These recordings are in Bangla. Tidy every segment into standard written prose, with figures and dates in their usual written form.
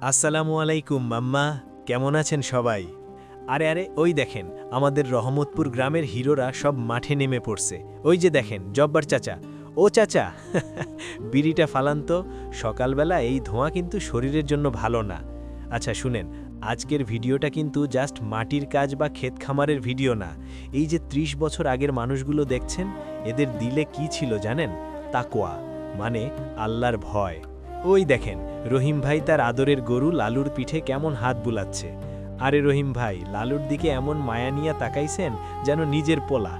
আসসালামু আলাইকুম মাম্মা, কেমন আছেন সবাই? আরে আরে ওই দেখেন, আমাদের রহমতপুর গ্রামের হিরোরা সব মাঠে নেমে পড়ছে। ওই যে দেখেন জব্বার চাচা। ও চাচা, বিড়িটা ফালান তো, সকালবেলা এই ধোঁয়া কিন্তু শরীরের জন্য ভালো না। আচ্ছা শুনেন, আজকের ভিডিওটা কিন্তু জাস্ট মাটির কাজ বা ক্ষেত খামারের ভিডিও না। এই যে ৩০ বছর আগের মানুষগুলো দেখছেন, এদের দিলে কি ছিল জানেন? তাকওয়া, মানে আল্লাহর ভয়। ওই দেখেন রহিম ভাই তার আদরের গরু লালুর পিঠে কেমন হাত বুলাচ্ছে। আরে রহিম ভাই, লালুর দিকে এমন মায়া নিয়া তাকাইছেন যেন নিজের পোলা।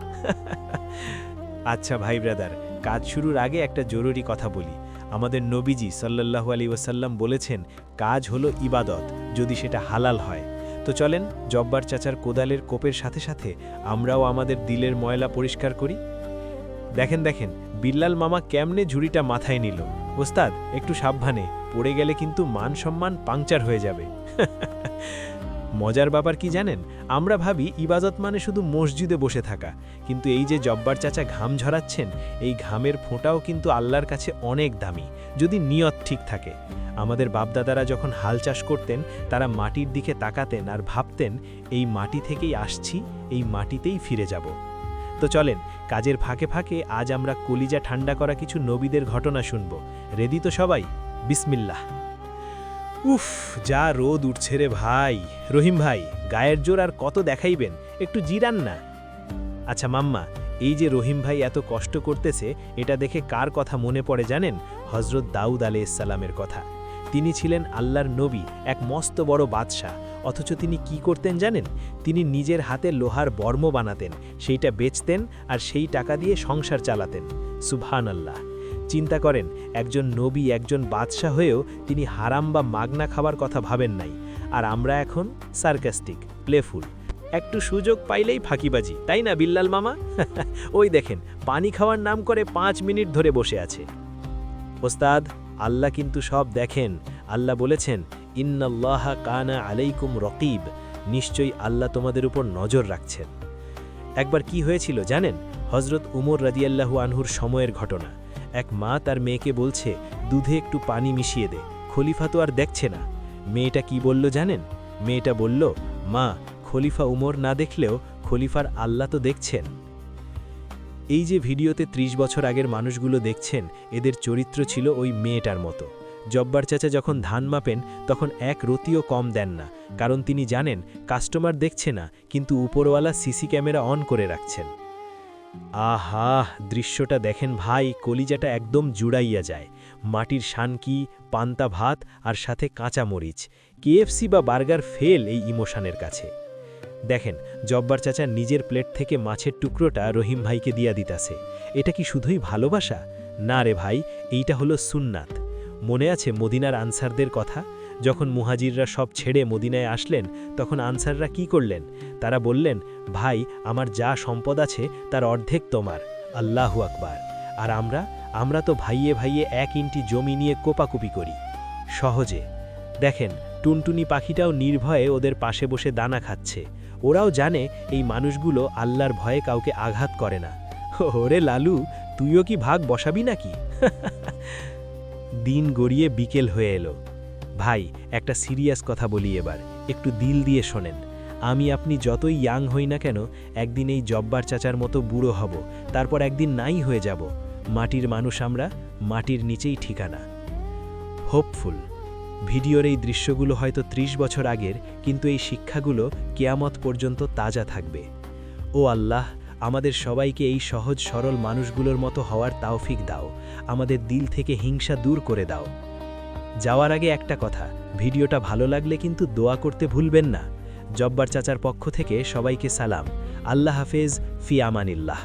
আচ্ছা ভাই ব্রাদার, কাজ শুরুর আগে একটা জরুরি কথা বলি। আমাদের নবীজি সাল্লাল্লাহু আলাইহি ওয়াসাল্লাম বলেছেন, কাজ হলো ইবাদত, যদি সেটা হালাল হয়। তো চলেন জব্বার চাচার কোদালের কোপের সাথে সাথে আমরাও আমাদের দিলের ময়লা পরিষ্কার করি। দেখেন দেখেন বিল্লাল মামা কেমনে ঝুড়িটা মাথায় নিল। ওস্তাদ একটু সাবধানে, পড়ে গেলে কিন্তু মান সম্মান পাংচার হয়ে যাবে। মজার ব্যাপার কি জানেন, আমরা ভাবি ইবাদত মানে শুধু মসজিদে বসে থাকা, কিন্তু এই যে জব্বার চাচা ঘাম ঝরাচ্ছেন, এই ঘামের ফোঁটাও কিন্তু আল্লাহর কাছে অনেক দামি, যদি নিয়ত ঠিক থাকে। আমাদের বাপদাদারা যখন হাল চাষ করতেন, তারা মাটির দিকে তাকাতেন আর ভাবতেন, এই মাটি থেকেই আসছি, এই মাটিতেই ফিরে যাব। তো চলেন কাজের ফাঁকে ফাঁকে আজ আমরা কলিজা ঠান্ডা করা কিছু নবীদের ঘটনা শুনব। রেডি তো সবাই? বিসমিল্লাহ। উফ, যা রোদ উঠছে রে ভাই। রহিম ভাই, গায়ের জোর আর কত দেখাইবেন, একটু জিরান না। আচ্ছা মাম্মা, এই যে রহিম ভাই এত কষ্ট করতেছে, এটা দেখে কার কথা মনে পড়ে জানেন? হজরত দাউদ আলাইহিসসালামের কথা। তিনি ছিলেন আল্লাহর নবী, এক মস্ত বড় বাদশাহ, অথচ তিনি কি করতেন জানেন? তিনি নিজের হাতে লোহার বর্ম বানাতেন, সেইটা বেচতেন আর সেই টাকা দিয়ে সংসার চালাতেন। সুবহানাল্লাহ। চিন্তা করেন, একজন নবী, একজন বাদশাহ হয়েও তিনি হারাম বা মাগনা খাবার কথা ভাবেন নাই। আর আমরা এখন সার্কাস্টিক, প্লেফুল, একটু সুযোগ পাইলেই ফাঁকিবাজি, তাই না বিল্লাল মামা? ওই দেখেন পানি খাওয়ার নাম করে 5 মিনিট ধরে বসে আছে। ওস্তাদ, আল্লাহ কিন্তু সব দেখেন। আল্লাহ বলেছেন, ইন্নাল্লাহা কানা আলাইকুম রকিব, নিশ্চয়ই আল্লাহ তোমাদের উপর নজর রাখছেন। একবার কি হয়েছিল জানেন? হজরত উমর রাদিয়াল্লাহু আনহুর সময়ের ঘটনা। এক মা তার মেয়েকে বলছে, দুধে একটু পানি মিশিয়ে দে, খলিফা তো আর দেখছে না। মেয়েটা কি বলল জানেন? মেয়েটা বলল, মা, খলিফা উমর না দেখলেও খলিফার আল্লাহ তো দেখছেন। এই যে ভিডিওতে 30 বছর আগের মানুষগুলো দেখছেন, এদের চরিত্র ছিল ওই মেয়েটার মতো। জব্বার চাচা যখন ধান মাপেন, তখন এক রতিও কম দেন না, কারণ তিনি জানেন কাস্টমার দেখছে না, কিন্তু উপরওয়ালা সিসি ক্যামেরা অন করে রাখছেন। আহা, দৃশ্যটা দেখেন ভাই, কলিজাটা একদম জুড়াইয়া যায়। মাটির শানকি, পান্তা ভাত আর সাথে কাঁচা মরিচ, কেএফসি বা বার্গার ফেল এই ইমোশনের কাছে। দেখেন জব্বার চাচা নিজের প্লেট থেকে মাছের টুকরোটা রহিম ভাইকে দিয়া দিতাছে। এটা কি শুধুই ভালোবাসা? না রে ভাই, এইটা হলো সুন্নাত। মনে আছে মদিনার আনসারদের কথা? যখন মুহাজিররা সব ছেড়ে মদিনায় আসলেন, তখন আনসাররা কি করলেন? তারা বললেন, ভাই, আমার যা সম্পদ আছে তার অর্ধেক তোমার, আল্লাহু আকবার। আর আমরা তো ভাইয়ে ভাইয়ে 1 ইঞ্চি জমি নিয়ে কোপাকুপি করি সহজে। দেখেন টুনটুনি পাখিটাও নির্ভয়ে ওদের পাশে বসে দানা খাচ্ছে। ওরাও জানে এই মানুষগুলো আল্লাহর ভয়ে কাউকে আঘাত করে না। ওরে লালু, তুইও কি ভাগ বসাবি নাকি? দিন গড়িয়ে বিকেল হয়ে এলো। ভাই, একটা সিরিয়াস কথা বলি এবার, একটু দিল দিয়ে শোনেন। আমি আপনি যতই ইয়াং হই না কেন, একদিন এই জব্বার চাচার মতো বুড়ো হব, তারপর একদিন নাই হয়ে যাব। মাটির মানুষ আমরা, মাটির নিচেই ঠিকানা। হোপফুল। ভিডিওর এই দৃশ্যগুলো হয়তো 30 বছর আগের, কিন্তু এই শিক্ষাগুলো কিয়ামত পর্যন্ত তাজা থাকবে। ও আল্লাহ, আমাদের সবাইকে এই সহজ সরল মানুষগুলোর মতো হওয়ার তাওফিক দাও। আমাদের দিল থেকে হিংসা দূর করে দাও। যাওয়ার আগে একটা কথা, ভিডিওটা ভালো লাগলে কিন্তু দোয়া করতে ভুলবেন না। জব্বার চাচার পক্ষ থেকে সবাইকে সালাম। আল্লাহ হাফেজ, ফি আমানিল্লাহ।